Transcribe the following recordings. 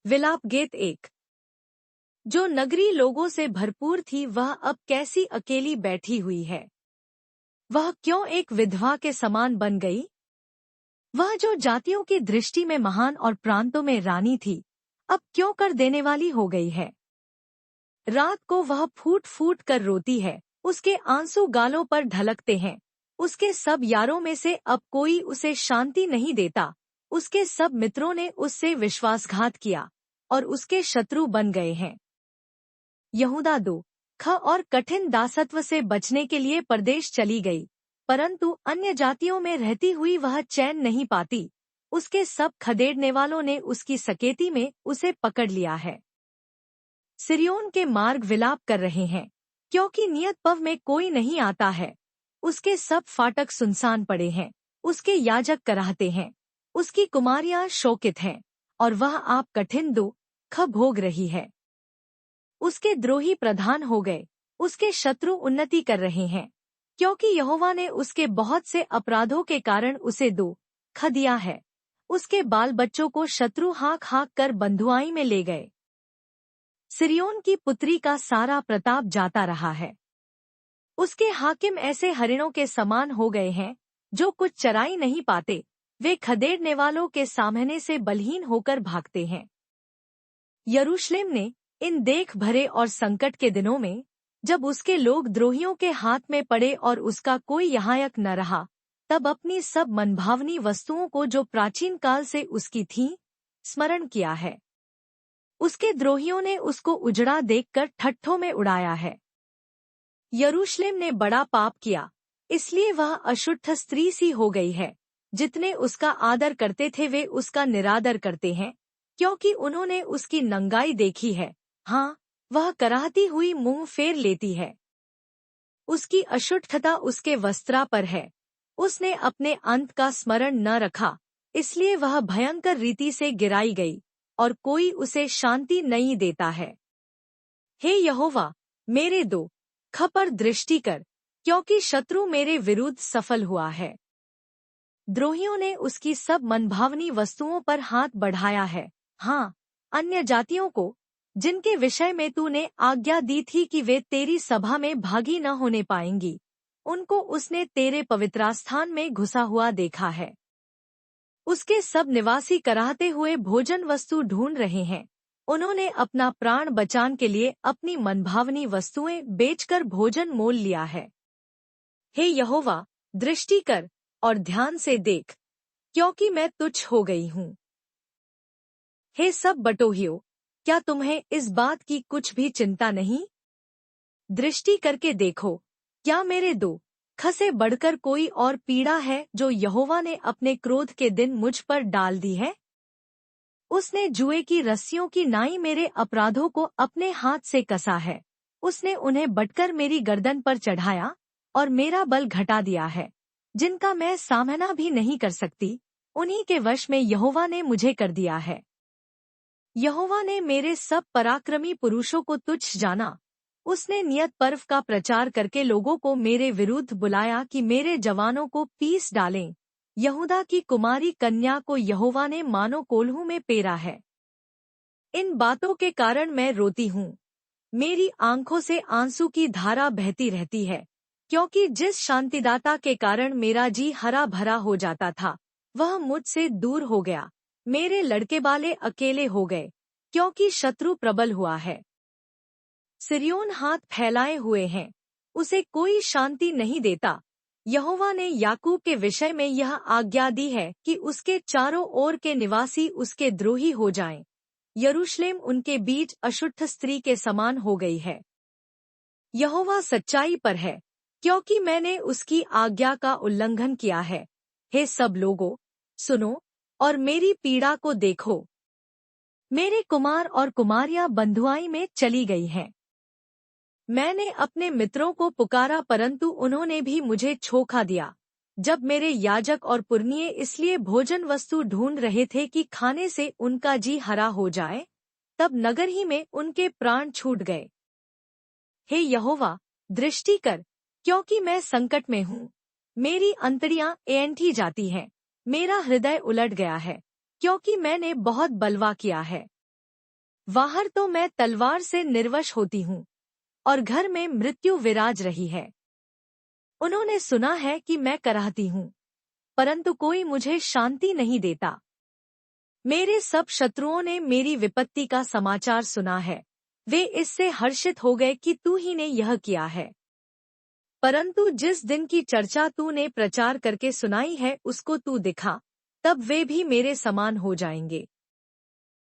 विलाप गीत 1। जो नगरी लोगों से भरपूर थी वह अब कैसी अकेली बैठी हुई है। वह क्यों एक विधवा के समान बन गई। वह जो जातियों की दृष्टि में महान और प्रांतों में रानी थी, अब क्यों कर देने वाली हो गई है। रात को वह फूट फूट कर रोती है, उसके आंसू गालों पर ढलकते हैं। उसके सब यारों में से अब कोई उसे शांति नहीं देता। उसके सब मित्रों ने उससे विश्वासघात किया और उसके शत्रु बन गए हैं। यहूदा दुख और कठिन दासत्व से बचने के लिए परदेश चली गई, परंतु अन्य जातियों में रहती हुई वह चैन नहीं पाती। उसके सब खदेड़ने वालों ने उसकी सकेती में उसे पकड़ लिया है। सिरियोन के मार्ग विलाप कर रहे हैं, क्योंकि नियत पव में कोई नहीं आता है। उसके सब फाटक सुनसान पड़े हैं, उसके याजक कराहते हैं। उसकी कुमारियां शोकित हैं और वह आप कठिन दुख भोग रही है। उसके द्रोही प्रधान हो गए, उसके शत्रु उन्नति कर रहे हैं, क्योंकि यहोवा ने उसके बहुत से अपराधों के कारण उसे दुख दिया है। उसके बाल बच्चों को शत्रु हाँक हाँक कर बंधुआई में ले गए। सिरियोन की पुत्री का सारा प्रताप जाता रहा है। उसके हाकिम ऐसे हरिणों के समान हो गए हैं, जो कुछ चराई नहीं पाते। वे खदेड़ने वालों के सामने से बलहीन होकर भागते हैं। यरूशलेम ने इन देख भरे और संकट के दिनों में, जब उसके लोग द्रोहियों के हाथ में पड़े और उसका कोई सहायक न रहा, तब अपनी सब मनभावनी वस्तुओं को जो प्राचीन काल से उसकी थीं, स्मरण किया है। उसके द्रोहियों ने उसको उजड़ा देखकर ठट्ठों में उड़ाया है। यरूशलेम ने बड़ा पाप किया, इसलिए वह अशुद्ध स्त्री सी हो गई है। जितने उसका आदर करते थे वे उसका निरादर करते हैं, क्योंकि उन्होंने उसकी नंगाई देखी है। हाँ, वह कराहती हुई मुंह फेर लेती है। उसकी अशुद्धता उसके वस्त्रा पर है। उसने अपने अंत का स्मरण न रखा, इसलिए वह भयंकर रीति से गिराई गई और कोई उसे शांति नहीं देता है। हे यहोवा, मेरे दुख पर दृष्टि कर, क्योंकि शत्रु मेरे विरुद्ध सफल हुआ है। द्रोहियों ने उसकी सब मनभावनी वस्तुओं पर हाथ बढ़ाया है। हाँ, अन्य जातियों को, जिनके विषय में तूने आज्ञा दी थी कि वे तेरी सभा में भागी न होने पाएंगी, उनको उसने तेरे पवित्रास्थान में घुसा हुआ देखा है। उसके सब निवासी कराहते हुए भोजन वस्तु ढूंढ रहे हैं। उन्होंने अपना प्राण बचाने के लिए अपनी मनभावनी वस्तुएं बेचकर भोजन मोल लिया है। हे यहोवा, दृष्टि कर और ध्यान से देख, क्योंकि मैं तुच्छ हो गई हूँ। हे सब बटोहियों, क्या तुम्हें इस बात की कुछ भी चिंता नहीं। दृष्टि करके देखो, क्या मेरे दुख से बढ़कर कोई और पीड़ा है जो यहोवा ने अपने क्रोध के दिन मुझ पर डाल दी है। उसने जुए की रस्सियों की नाई मेरे अपराधों को अपने हाथ से कसा है। उसने उन्हें बटकर मेरी गर्दन पर चढ़ाया और मेरा बल घटा दिया है। जिनका मैं सामना भी नहीं कर सकती, उन्हीं के वश में यहोवा ने मुझे कर दिया है। यहोवा ने मेरे सब पराक्रमी पुरुषों को तुच्छ जाना। उसने नियत पर्व का प्रचार करके लोगों को मेरे विरुद्ध बुलाया कि मेरे जवानों को पीस डालें। यहूदा की कुमारी कन्या को यहोवा ने मानो कोल्हू में पेरा है। इन बातों के कारण मैं रोती हूँ। मेरी आंखों से आंसू की धारा बहती रहती है, क्योंकि जिस शांतिदाता के कारण मेरा जी हरा भरा हो जाता था, वह मुझसे दूर हो गया। मेरे लड़के बाले अकेले हो गए, क्योंकि शत्रु प्रबल हुआ है। सिरियोन हाथ फैलाए हुए हैं, उसे कोई शांति नहीं देता। यहोवा ने याकूब के विषय में यह आज्ञा दी है कि उसके चारों ओर के निवासी उसके द्रोही हो जाएं। यरूशलेम उनके बीच अशुद्ध स्त्री के समान हो गई है। यहोवा सच्चाई पर है, क्योंकि मैंने उसकी आज्ञा का उल्लंघन किया है। हे सब लोगों, सुनो और मेरी पीड़ा को देखो। मेरे कुमार और कुमारियां बंधुआई में चली गई हैं। मैंने अपने मित्रों को पुकारा, परंतु उन्होंने भी मुझे छोका दिया। जब मेरे याजक और पुरनिये इसलिए भोजन वस्तु ढूंढ रहे थे कि खाने से उनका जी हरा हो जाए, तब नगर ही में उनके प्राण छूट गए। हे यहोवा, दृष्टि कर, क्योंकि मैं संकट में हूँ। मेरी अंतड़ियां ऐंठी जाती हैं, मेरा हृदय उलट गया है, क्योंकि मैंने बहुत बलवा किया है। बाहर तो मैं तलवार से निर्वश होती हूँ और घर में मृत्यु विराज रही है। उन्होंने सुना है कि मैं कराहती हूँ, परंतु कोई मुझे शांति नहीं देता। मेरे सब शत्रुओं ने मेरी विपत्ति का समाचार सुना है। वे इससे हर्षित हो गए कि तू ही ने यह किया है। परंतु जिस दिन की चर्चा तूने प्रचार करके सुनाई है उसको तू दिखा, तब वे भी मेरे समान हो जाएंगे।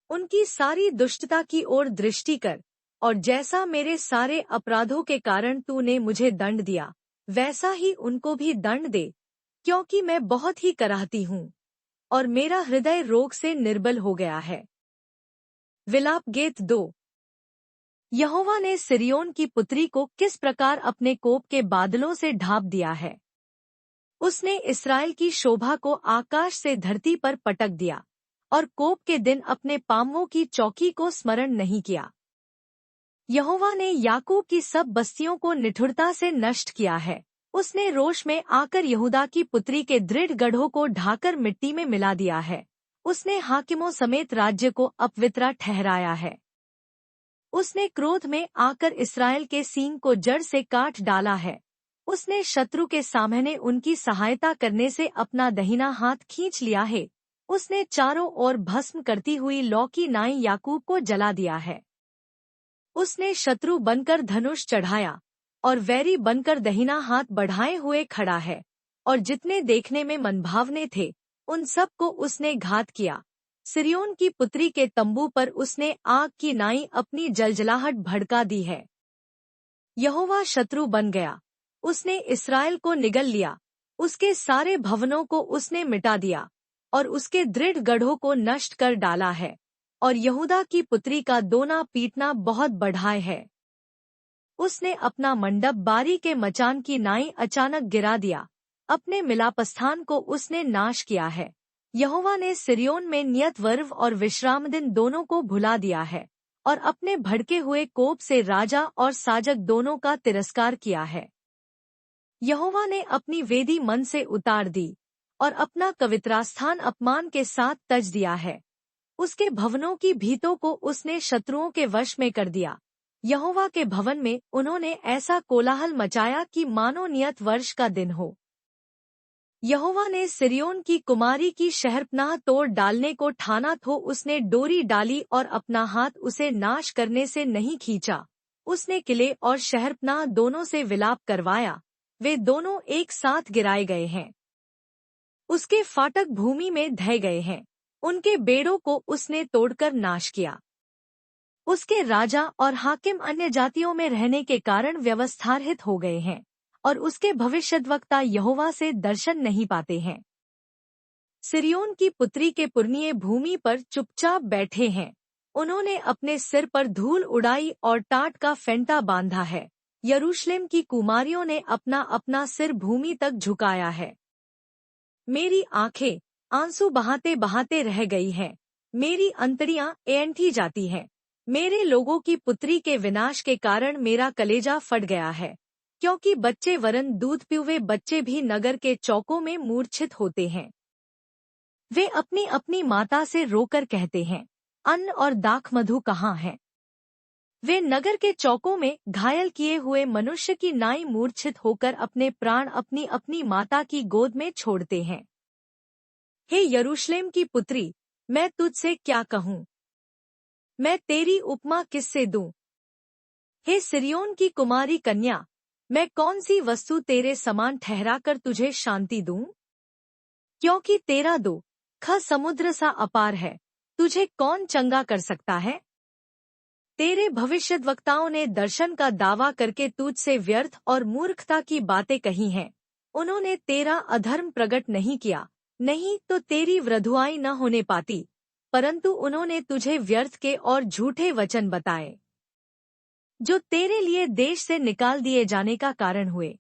उनकी सारी दुष्टता की ओर दृष्टि कर, और जैसा मेरे सारे अपराधों के कारण तूने मुझे दंड दिया, वैसा ही उनको भी दंड दे, क्योंकि मैं बहुत ही कराहती हूँ और मेरा हृदय रोग से निर्बल हो गया है। विलाप गीत 2। यहोवा ने सिरियोन की पुत्री को किस प्रकार अपने कोप के बादलों से ढांप दिया है। उसने इस्राएल की शोभा को आकाश से धरती पर पटक दिया और कोप के दिन अपने पांवों की चौकी को स्मरण नहीं किया। यहोवा ने याकूब की सब बस्तियों को निठुरता से नष्ट किया है। उसने रोष में आकर यहूदा की पुत्री के दृढ़ गढ़ों को ढाकर मिट्टी में मिला दिया है। उसने हाकिमों समेत राज्य को अपवित्र ठहराया है। उसने क्रोध में आकर इस्राएल के सींग को जड़ से काट डाला है। उसने शत्रु के सामने उनकी सहायता करने से अपना दहिना हाथ खींच लिया है। उसने चारों ओर भस्म करती हुई लौ की नाई याकूब को जला दिया है। उसने शत्रु बनकर धनुष चढ़ाया और वैरी बनकर दहिना हाथ बढ़ाए हुए खड़ा है, और जितने देखने में मनभावने थे उन सब को उसने घात किया। सिरियोन की पुत्री के तंबू पर उसने आग की नाई अपनी जलजलाहट भड़का दी है। यहोवा शत्रु बन गया, उसने इस्राएल को निगल लिया। उसके सारे भवनों को उसने मिटा दिया और उसके दृढ़ गढ़ों को नष्ट कर डाला है, और यहूदा की पुत्री का दोना पीटना बहुत बढ़ाए है। उसने अपना मंडप बारी के मचान की नाई अचानक गिरा दिया। अपने मिलापस्थान को उसने नाश किया है। यहोवा ने सिरियोन में नियत वर्व और विश्राम दिन दोनों को भुला दिया है, और अपने भड़के हुए कोप से राजा और साजक दोनों का तिरस्कार किया है। यहोवा ने अपनी वेदी मन से उतार दी और अपना पवित्रस्थान अपमान के साथ तज दिया है। उसके भवनों की भीतों को उसने शत्रुओं के वश में कर दिया। यहोवा के भवन में उन्होंने ऐसा कोलाहल मचाया कि मानो नियत वर्ष का दिन हो। यहोवा ने सिरियोन की कुमारी की शहरपनाह तोड़ डालने को ठाना, तो उसने डोरी डाली और अपना हाथ उसे नाश करने से नहीं खींचा। उसने किले और शहरपनाह दोनों से विलाप करवाया, वे दोनों एक साथ गिराए गए हैं। उसके फाटक भूमि में ढह गए हैं, उनके बेड़ों को उसने तोड़कर नाश किया। उसके राजा और हाकिम अन्य जातियों में रहने के कारण व्यवस्थारहित हो गए हैं, और उसके भविष्यद्वक्ता यहोवा से दर्शन नहीं पाते हैं। सिरियोन की पुत्री के पुरनिये भूमि पर चुपचाप बैठे हैं। उन्होंने अपने सिर पर धूल उड़ाई और टाट का फेंटा बांधा है। यरूशलेम की कुमारियों ने अपना अपना सिर भूमि तक झुकाया है। मेरी आंखें आंसू बहाते बहाते रह गई हैं। मेरी अंतड़ियां ऐंठी जाती हैं। मेरे लोगों की पुत्री के विनाश के कारण मेरा कलेजा फट गया है, क्योंकि बच्चे वरन दूध पीवे बच्चे भी नगर के चौकों में मूर्छित होते हैं। वे अपनी अपनी माता से रोकर कहते हैं, अन्न और दाख मधु कहाँ है। वे नगर के चौकों में घायल किए हुए मनुष्य की नाई मूर्छित होकर अपने प्राण अपनी अपनी माता की गोद में छोड़ते हैं। हे यरूशलेम की पुत्री, मैं तुझसे क्या कहूँ? मैं तेरी उपमा किससे दूं? हे सिरियोन की कुमारी कन्या, मैं कौन सी वस्तु तेरे समान ठहराकर तुझे शांति दूं? क्योंकि तेरा दुख समुद्र सा अपार है, तुझे कौन चंगा कर सकता है? तेरे भविष्यद्वक्ताओं ने दर्शन का दावा करके तुझसे व्यर्थ और मूर्खता की बातें कही हैं। उन्होंने तेरा अधर्म प्रकट नहीं किया, नहीं तो तेरी वृद्धुआई न होने पाती, परंतु उन्होंने तुझे व्यर्थ के और झूठे वचन बताए, जो तेरे लिए देश से निकाल दिए जाने का कारण हुए।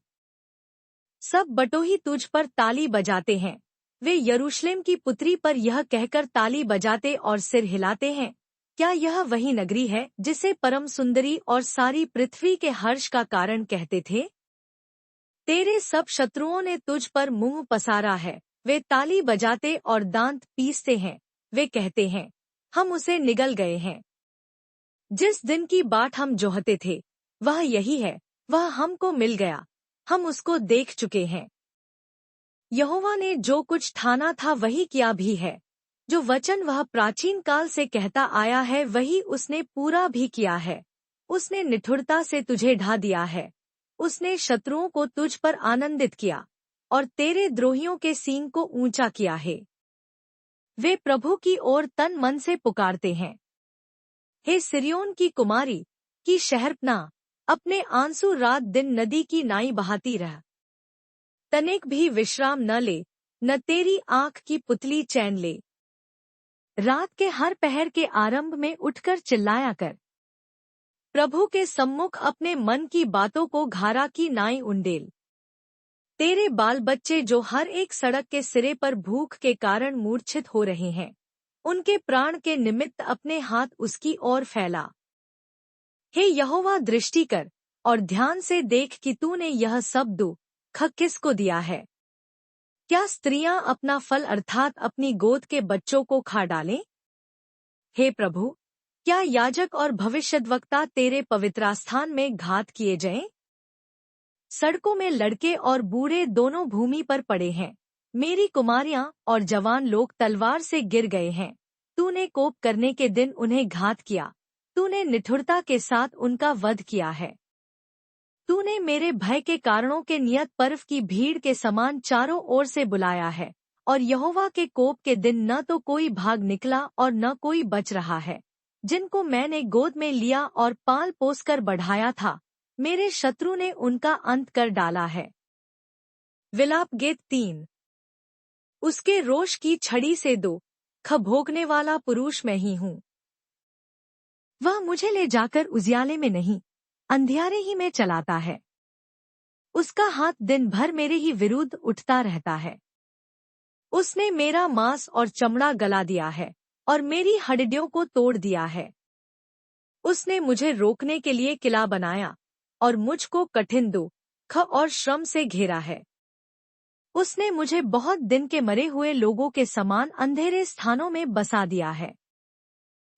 सब बटोही तुझ पर ताली बजाते हैं। वे यरूशलेम की पुत्री पर यह कहकर ताली बजाते और सिर हिलाते हैं, क्या यह वही नगरी है जिसे परम सुंदरी और सारी पृथ्वी के हर्ष का कारण कहते थे? तेरे सब शत्रुओं ने तुझ पर मुंह पसारा है। वे ताली बजाते और दांत पीसते हैं। वे कहते हैं, हम उसे निगल गए हैं। जिस दिन की बाट हम जोहते थे वह यही है, वह हमको मिल गया, हम उसको देख चुके हैं। यहोवा ने जो कुछ ठाना था वही किया भी है, जो वचन वह प्राचीन काल से कहता आया है वही उसने पूरा भी किया है। उसने निठुरता से तुझे ढा दिया है, उसने शत्रुओं को तुझ पर आनंदित किया और तेरे द्रोहियों के सींग को ऊंचा किया है। वे प्रभु की ओर तन मन से पुकारते हैं। हे सिरियोन की कुमारी की शहरपना, अपने आंसू रात दिन नदी की नाई बहाती रह। तनिक भी विश्राम न ले, न तेरी आंख की पुतली चैन ले। रात के हर पहर के आरंभ में उठकर चिल्लाया कर, प्रभु के सम्मुख अपने मन की बातों को घारा की नाई उंडेल। तेरे बाल बच्चे जो हर एक सड़क के सिरे पर भूख के कारण मूर्छित हो रहे हैं, उनके प्राण के निमित्त अपने हाथ उसकी ओर फैला। हे यहोवा, दृष्टि कर और ध्यान से देख कि तूने यह सब दुख किसको दिया है। क्या स्त्रियां अपना फल अर्थात अपनी गोद के बच्चों को खा डालें? हे प्रभु, क्या याजक और भविष्यद्वक्ता तेरे पवित्रास्थान में घात किए जाएं? सड़कों में लड़के और बूढ़े दोनों भूमि पर पड़े हैं, मेरी कुमारियां और जवान लोग तलवार से गिर गए हैं। तूने कोप करने के दिन उन्हें घात किया, तूने निठुरता के साथ उनका वध किया है। तूने मेरे भय के कारणों के नियत पर्व की भीड़ के समान चारों ओर से बुलाया है, और यहोवा के कोप के दिन न तो कोई भाग निकला और न कोई बच रहा है। जिनको मैंने गोद में लिया और पाल पोसकर बढ़ाया था, मेरे शत्रु ने उनका अंत कर डाला है। विलाप गीत 3। उसके रोष की छड़ी से दुख भोगने वाला पुरुष मैं ही हूँ। वह मुझे ले जाकर उजियाले में नहीं, अंधियारे ही में चलाता है। उसका हाथ दिन भर मेरे ही विरुद्ध उठता रहता है। उसने मेरा मांस और चमड़ा गला दिया है और मेरी हड्डियों को तोड़ दिया है। उसने मुझे रोकने के लिए किला बनाया और मुझको कठिन दुख और श्रम से घेरा है। उसने मुझे बहुत दिन के मरे हुए लोगों के समान अंधेरे स्थानों में बसा दिया है।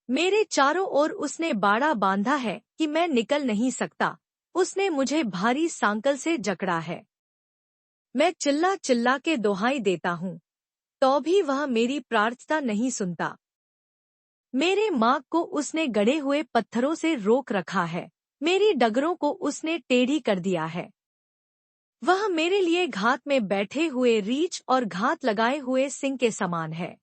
मेरे चारों ओर उसने बाड़ा बांधा है कि मैं निकल नहीं सकता। उसने मुझे भारी सांकल से जकड़ा है। मैं चिल्ला चिल्ला के दोहाई देता हूँ, तो भी वह मेरी प्रार्थना नहीं सुनता। मेरे मार्ग को उसने गड़े हुए पत्थरों से रोक रखा है, मेरी डगरों को उसने टेढ़ी कर दिया है। वह मेरे लिए घात में बैठे हुए रीछ और घात लगाए हुए सिंह के समान है।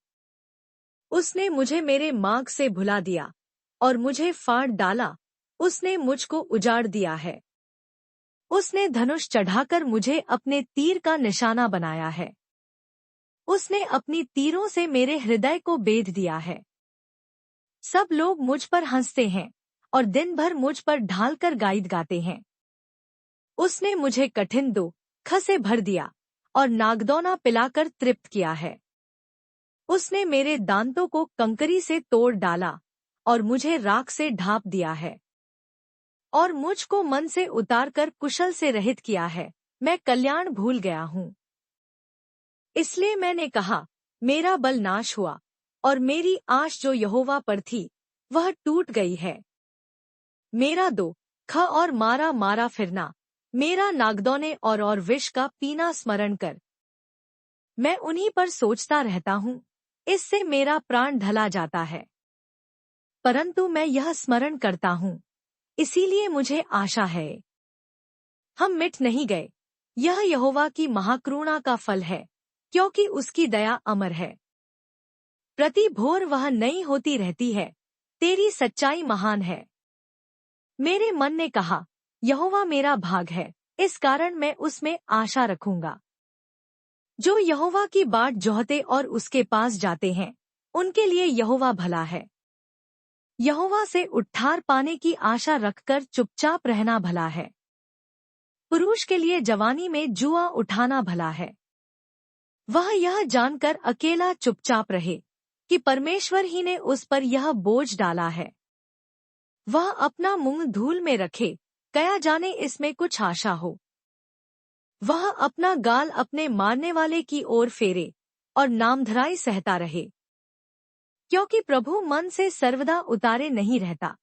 उसने मुझे मेरे मार्ग से भुला दिया और मुझे फाड़ डाला। उसने मुझको उजाड़ दिया है। उसने धनुष चढ़ाकर मुझे अपने तीर का निशाना बनाया है। उसने अपनी तीरों से मेरे हृदय को बेध दिया है। सब लोग मुझ पर हंसते हैं और दिन भर मुझ पर ढालकर गाइद गाते हैं। उसने मुझे कठिन दुख से भर दिया और नागदौना पिलाकर तृप्त किया है। उसने मेरे दांतों को कंकरी से तोड़ डाला और मुझे राख से ढांप दिया है और मुझको मन से उतारकर कुशल से रहित किया है। मैं कल्याण भूल गया हूँ। इसलिए मैंने कहा, मेरा बल नाश हुआ और मेरी आश जो यहोवा पर थी वह टूट गई है। मेरा दुख और मारा मारा फिरना, मेरा नागदौने और विष का पीना स्मरण कर। मैं उन्हीं पर सोचता रहता हूँ, इससे मेरा प्राण ढला जाता है। परंतु मैं यह स्मरण करता हूँ, इसीलिए मुझे आशा है। हम मिट नहीं गए, यह यहोवा की महाकरुणा का फल है, क्योंकि उसकी दया अमर है। प्रति भोर वह नई होती रहती है, तेरी सच्चाई महान है। मेरे मन ने कहा, यहोवा मेरा भाग है, इस कारण मैं उसमें आशा रखूंगा। जो यहोवा की बाट जोहते और उसके पास जाते हैं, उनके लिए यहोवा भला है। यहोवा से उद्धार पाने की आशा रखकर चुपचाप रहना भला है। पुरुष के लिए जवानी में जुआ उठाना भला है। वह यह जानकर अकेला चुपचाप रहे कि परमेश्वर ही ने उस पर यह बोझ डाला है। वह अपना मुंह धूल में रखे, कया जाने इसमें कुछ आशा हो। वह अपना गाल अपने मारने वाले की ओर फेरे और नामधराई सहता रहे, क्योंकि प्रभु मन से सर्वदा उतारे नहीं रहता।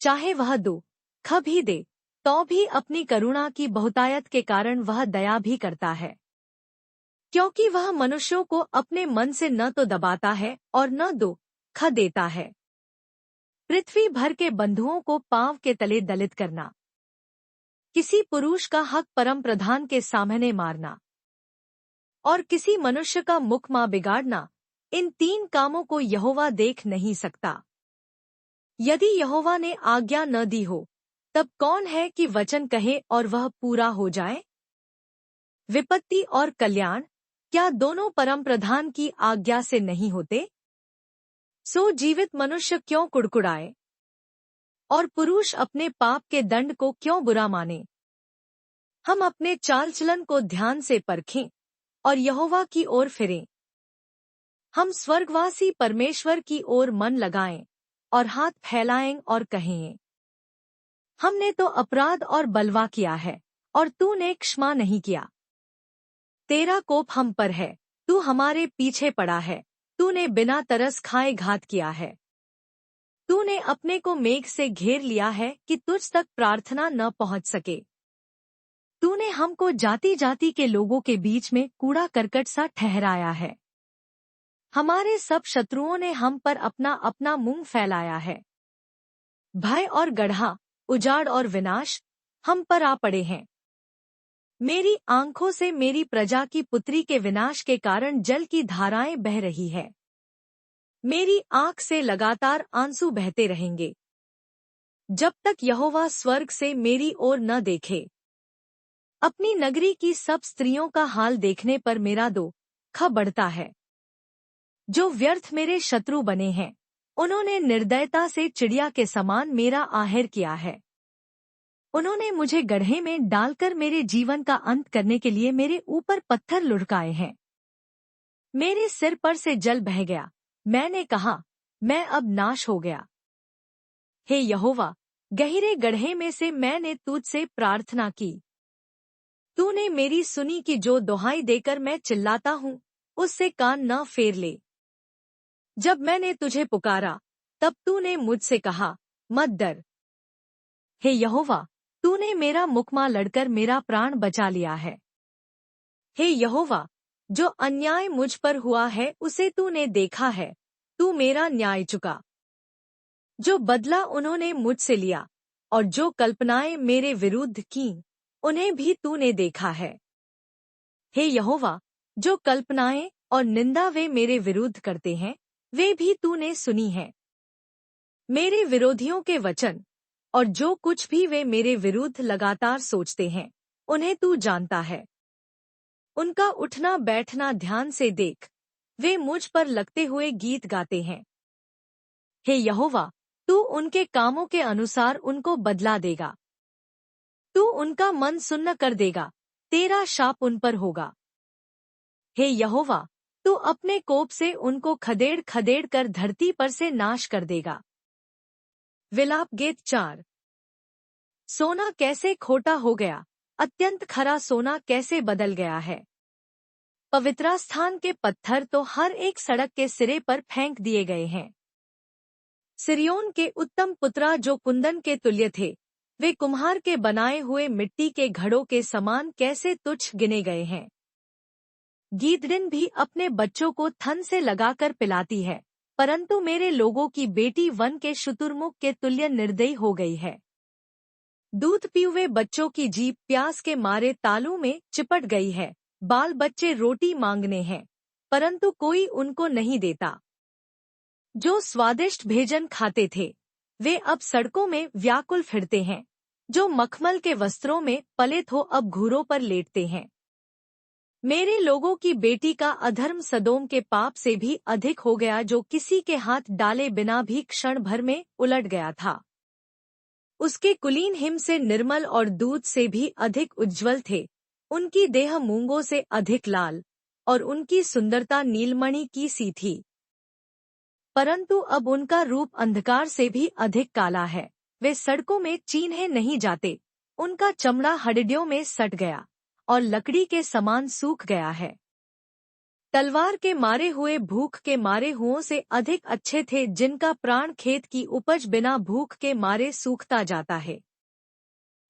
चाहे वह दुख भी दे, तो भी अपनी करुणा की बहुतायत के कारण वह दया भी करता है, क्योंकि वह मनुष्यों को अपने मन से न तो दबाता है और न दुख देता है। पृथ्वी भर के बंधुओं को पांव के तले दलित करना, किसी पुरुष का हक परम प्रधान के सामने मारना और किसी मनुष्य का मुखमा बिगाड़ना, इन 3 कामों को यहोवा देख नहीं सकता। यदि यहोवा ने आज्ञा न दी हो, तब कौन है कि वचन कहे और वह पूरा हो जाए? विपत्ति और कल्याण क्या दोनों परम प्रधान की आज्ञा से नहीं होते? सो जीवित मनुष्य क्यों कुड़कुड़ाए और पुरुष अपने पाप के दंड को क्यों बुरा माने? हम अपने चाल चलन को ध्यान से परखें और यहोवा की ओर फिरें। हम स्वर्गवासी परमेश्वर की ओर मन लगाएं और हाथ फैलाएं और कहें, हमने तो अपराध और बलवा किया है और तूने क्षमा नहीं किया। तेरा कोप हम पर है, तू हमारे पीछे पड़ा है, तूने बिना तरस खाए घात किया है। तूने अपने को मेघ से घेर लिया है कि तुझ तक प्रार्थना न पहुंच सके। तूने हमको जाति जाति के लोगों के बीच में कूड़ा करकट सा ठहराया है। हमारे सब शत्रुओं ने हम पर अपना अपना मुंह फैलाया है। भय और गड्ढा, उजाड़ और विनाश हम पर आ पड़े हैं। मेरी आंखों से मेरी प्रजा की पुत्री के विनाश के कारण जल की धाराएं बह रही है। मेरी आंख से लगातार आंसू बहते रहेंगे, जब तक यहोवा स्वर्ग से मेरी ओर न देखे। अपनी नगरी की सब स्त्रियों का हाल देखने पर मेरा दुख बढ़ता है। जो व्यर्थ मेरे शत्रु बने हैं, उन्होंने निर्दयता से चिड़िया के समान मेरा आहर किया है। उन्होंने मुझे गड्ढे में डालकर मेरे जीवन का अंत करने के लिए मेरे ऊपर पत्थर लुढ़काए हैं। मेरे सिर पर से जल बह गया, मैंने कहा, मैं अब नाश हो गया। हे यहोवा, गहरे गड्ढे में से मैंने तुझसे प्रार्थना की। तूने मेरी सुनी कि जो दुहाई देकर मैं चिल्लाता हूँ, उससे कान न फेर ले। जब मैंने तुझे पुकारा, तब तूने मुझसे कहा, मत डर। हे यहोवा, तूने मेरा मुकमा लड़कर मेरा प्राण बचा लिया है। हे यहोवा, जो अन्याय मुझ पर हुआ है उसे तूने देखा है, तू मेरा न्याय चुका। जो बदला उन्होंने मुझसे लिया और जो कल्पनाएं मेरे विरुद्ध की, उन्हें भी तूने देखा है। हे यहोवा, जो कल्पनाएं और निंदा वे मेरे विरुद्ध करते हैं, वे भी तूने सुनी है। मेरे विरोधियों के वचन और जो कुछ भी वे मेरे विरुद्ध लगातार सोचते हैं, उन्हें तू जानता है। उनका उठना बैठना ध्यान से देख, वे मुझ पर लगते हुए गीत गाते हैं। हे यहोवा, तू उनके कामों के अनुसार उनको बदला देगा। तू उनका मन सुन्न कर देगा, तेरा शाप उन पर होगा। हे यहोवा, तू अपने कोप से उनको खदेड़ खदेड़ कर धरती पर से नाश कर देगा। विलाप गीत 4। सोना कैसे खोटा हो गया, अत्यंत खरा सोना कैसे बदल गया है। पवित्रस्थान के पत्थर तो हर एक सड़क के सिरे पर फेंक दिए गए हैं। सिरियोन के उत्तम पुत्रा जो कुंदन के तुल्य थे, वे कुम्हार के बनाए हुए मिट्टी के घड़ों के समान कैसे तुच्छ गिने गए हैं। गीदड़िन भी अपने बच्चों को थन से लगाकर पिलाती है, परंतु मेरे लोगों की बेटी वन के शुतुरमुख के तुल्य निर्दयी हो गई है। दूध पीउए बच्चों की जीभ प्यास के मारे तालू में चिपट गई है। बाल बच्चे रोटी मांगने हैं, परंतु कोई उनको नहीं देता। जो स्वादिष्ट भोजन खाते थे, वे अब सड़कों में व्याकुल फिरते हैं। जो मखमल के वस्त्रों में पले हो अब घूरों पर लेटते हैं। मेरे लोगों की बेटी का अधर्म सदोम के पाप से भी अधिक हो गया, जो किसी के हाथ डाले बिना भी क्षण भर में उलट गया था। उसके कुलीन हिम से निर्मल और दूध से भी अधिक उज्ज्वल थे। उनकी देह मूंगों से अधिक लाल और उनकी सुंदरता नीलमणि की सी थी। परंतु अब उनका रूप अंधकार से भी अधिक काला है। वे सड़कों में चीन्हे नहीं जाते। उनका चमड़ा हड्डियों में सट गया और लकड़ी के समान सूख गया है। तलवार के मारे हुए भूख के मारे हुओं से अधिक अच्छे थे, जिनका प्राण खेत की उपज बिना भूख के मारे सूखता जाता है।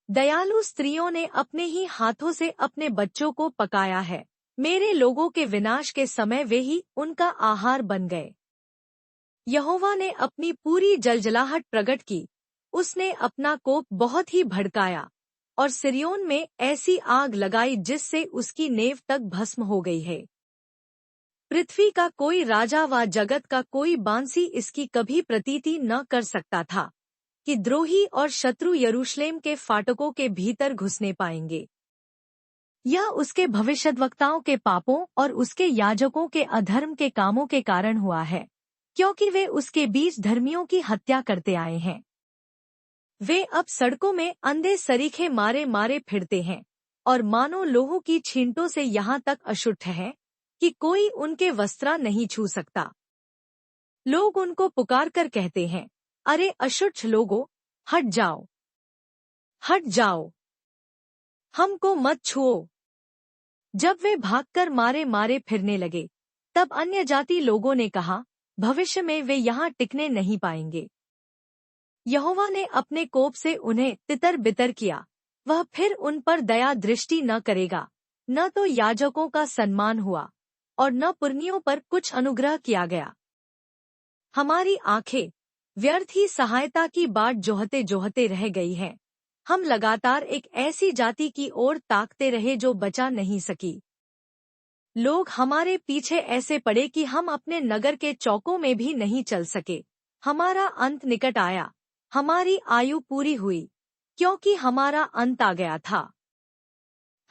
दयालु स्त्रियों ने अपने ही हाथों से अपने बच्चों को पकाया है। मेरे लोगों के विनाश के समय वे ही उनका आहार बन गए। यहोवा ने अपनी पूरी जलजलाहट प्रकट की। उसने अपना कोप बहुत ही भड़काया और सिर्योन में ऐसी आग लगाई जिससे उसकी नेव तक भस्म हो गई है। पृथ्वी का कोई राजा व जगत का कोई बांसी इसकी कभी प्रतीति न कर सकता था कि द्रोही और शत्रु यरूशलेम के फाटकों के भीतर घुसने पाएंगे। यह उसके भविष्यद्वक्ताओं के पापों और उसके याजकों के अधर्म के कामों के कारण हुआ है, क्योंकि वे उसके बीच धर्मियों की हत्या करते आए हैं। वे अब सड़कों में अंधे सरीखे मारे मारे फिरते हैं और मानो लोहों की छींटों से यहाँ तक अशुद्ध हैं कि कोई उनके वस्त्र नहीं छू सकता। लोग उनको पुकार कर कहते हैं, अरे अशुद्ध लोगों, हट जाओ, हट जाओ, हमको मत छुओ। जब वे भागकर मारे मारे फिरने लगे, तब अन्य जाति लोगों ने कहा, भविष्य में वे यहाँ टिकने नहीं पाएंगे। यहोवा ने अपने कोप से उन्हें तितर बितर किया, वह फिर उन पर दया दृष्टि न करेगा। न तो याजकों का सम्मान हुआ और न पुरनियों पर कुछ अनुग्रह किया गया। हमारी आंखें व्यर्थ ही सहायता की बाट जोहते जोहते रह गई हैं। हम लगातार एक ऐसी जाति की ओर ताकते रहे जो बचा नहीं सकी। लोग हमारे पीछे ऐसे पड़े कि हम अपने नगर के चौकों में भी नहीं चल सके। हमारा अंत निकट आया, हमारी आयु पूरी हुई, क्योंकि हमारा अंत आ गया था।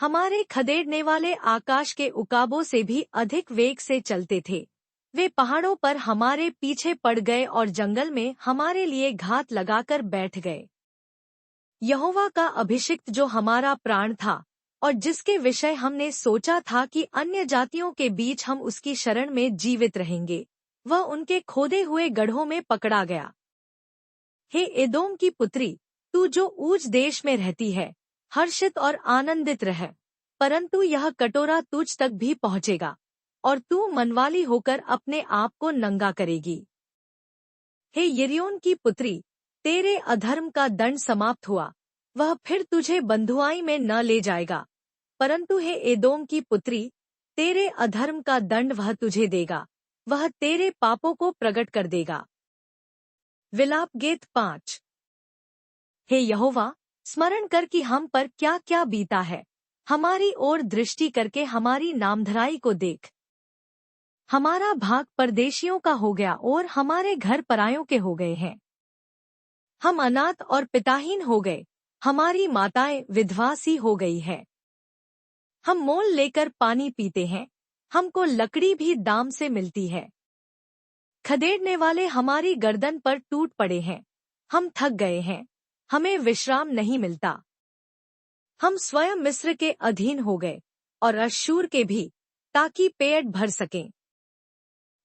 हमारे खदेड़ने वाले आकाश के उकाबों से भी अधिक वेग से चलते थे। वे पहाड़ों पर हमारे पीछे पड़ गए और जंगल में हमारे लिए घात लगाकर बैठ गए। यहोवा का अभिषिक्त जो हमारा प्राण था और जिसके विषय हमने सोचा था कि अन्य जातियों के बीच हम उसकी शरण में जीवित रहेंगे, वह उनके खोदे हुए गड्ढों में पकड़ा गया। हे एदोम की पुत्री, तू जो ऊज देश में रहती है, हर्षित और आनंदित रह, परंतु यह कटोरा तुझ तक भी पहुँचेगा और तू मनवाली होकर अपने आप को नंगा करेगी। हे यिर्योन की पुत्री, तेरे अधर्म का दंड समाप्त हुआ, वह फिर तुझे बंधुआई में न ले जाएगा, परंतु हे एदोम की पुत्री, तेरे अधर्म का दंड वह तुझे देगा, वह तेरे पापों को प्रकट कर देगा। विलाप गीत 5। हे यहोवा, स्मरण कर कि हम पर क्या क्या बीता है, हमारी ओर दृष्टि करके हमारी नामधराई को देख। हमारा भाग परदेशियों का हो गया और हमारे घर परायों के हो गए हैं। हम अनाथ और पिताहीन हो गए, हमारी माताएं विधवा सी हो गई है। हम मोल लेकर पानी पीते हैं, हमको लकड़ी भी दाम से मिलती है। खदेड़ने वाले हमारी गर्दन पर टूट पड़े हैं, हम थक गए हैं, हमें विश्राम नहीं मिलता। हम स्वयं मिस्र के अधीन हो गए और अश्शूर के भी, ताकि पेट भर सकें।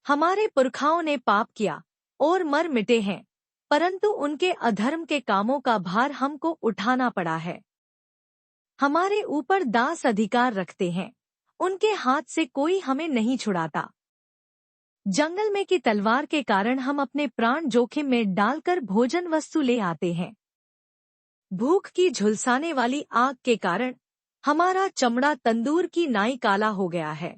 हमारे पुरखाओं ने पाप किया और मर मिटे हैं, परंतु उनके अधर्म के कामों का भार हमको उठाना पड़ा है। हमारे ऊपर दास अधिकार रखते हैं, उनके हाथ से कोई हमें नहीं छुड़ाता। जंगल में की तलवार के कारण हम अपने प्राण जोखिम में डालकर भोजन वस्तु ले आते हैं। भूख की झुलसाने वाली आग के कारण हमारा चमड़ा तंदूर की नाई काला हो गया है।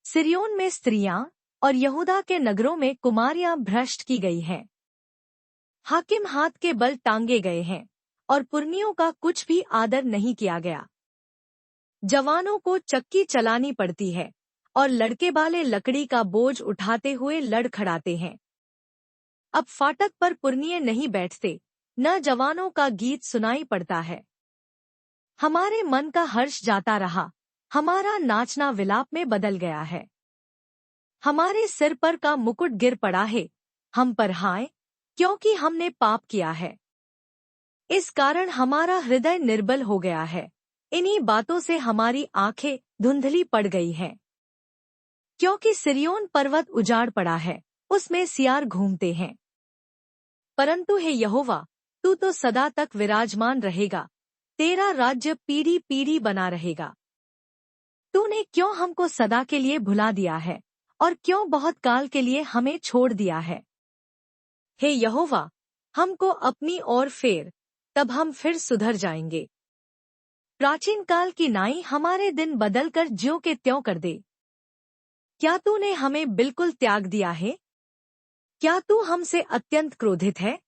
सिर्योन में स्त्रियां और यहूदा के नगरों में कुमारियां भ्रष्ट की गई हैं। हाकिम हाथ के बल टांगे गए हैं और पुरनियों का कुछ भी आदर नहीं किया गया। जवानों को चक्की चलानी पड़ती है और लड़के वाले लकड़ी का बोझ उठाते हुए लड़खड़ाते हैं। अब फाटक पर पुरनिये नहीं बैठते, न जवानों का गीत सुनाई पड़ता है। हमारे मन का हर्ष जाता रहा, हमारा नाचना विलाप में बदल गया है। हमारे सिर पर का मुकुट गिर पड़ा है, हम पर हाय, क्योंकि हमने पाप किया है। इस कारण हमारा हृदय निर्बल हो गया है, इन्हीं बातों से हमारी आंखें धुंधली पड़ गई हैं। क्योंकि सिर्योन पर्वत उजाड़ पड़ा है, उसमें सियार घूमते हैं। परंतु हे यहोवा, तू तो सदा तक विराजमान रहेगा, तेरा राज्य पीढ़ी पीढ़ी बना रहेगा। तूने क्यों हमको सदा के लिए भुला दिया है और क्यों बहुत काल के लिए हमें छोड़ दिया है? हे यहोवा, हमको अपनी ओर फेर, तब हम फिर सुधर जाएंगे। प्राचीन काल की नाई हमारे दिन बदल कर ज्यों के त्यों कर दे। क्या तूने हमें बिल्कुल त्याग दिया है? क्या तू हमसे अत्यंत क्रोधित है?